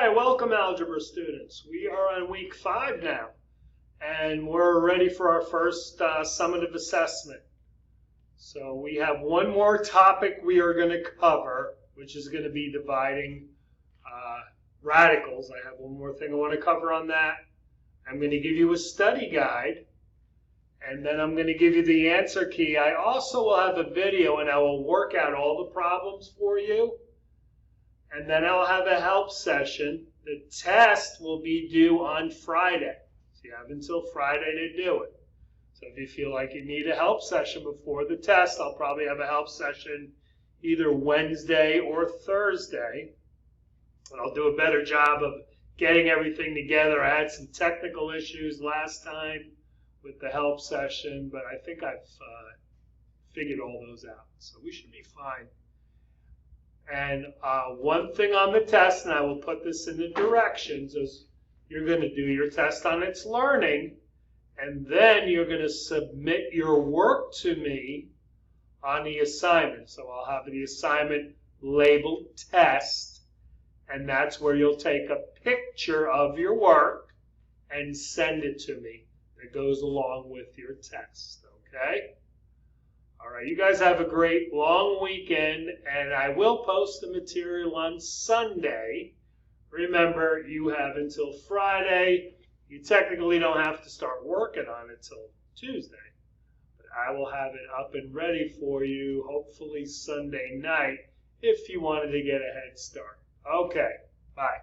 right, welcome algebra students. We are on week 5 now, and we're ready for our first summative assessment. So we have one more topic we are going to cover, which is going to be dividing radicals. I have one more thing I want to cover on that. I'm going to give you a study guide, and then I'm going to give you the answer key. I also will have a video, and I will work out all the problems for you. And then I'll have a help session. The test will be due on Friday. So you have until Friday to do it. So if you feel like you need a help session before the test, I'll probably have a help session either Wednesday or Thursday. And I'll do a better job of getting everything together. I had some technical issues last time with the help session, but I think I've figured all those out. So we should be fine. And one thing on the test, and I will put this in the directions, is you're going to do your test on its learning, and then you're going to submit your work to me on the assignment. So I'll have the assignment labeled test, and that's where you'll take a picture of your work and send it to me. That goes along with your test, okay? All right, you guys have a great long weekend, and I will post the material on Sunday. Remember, you have until Friday. You technically don't have to start working on it till Tuesday, but I will have it up and ready for you, hopefully Sunday night, if you wanted to get a head start. Okay, bye.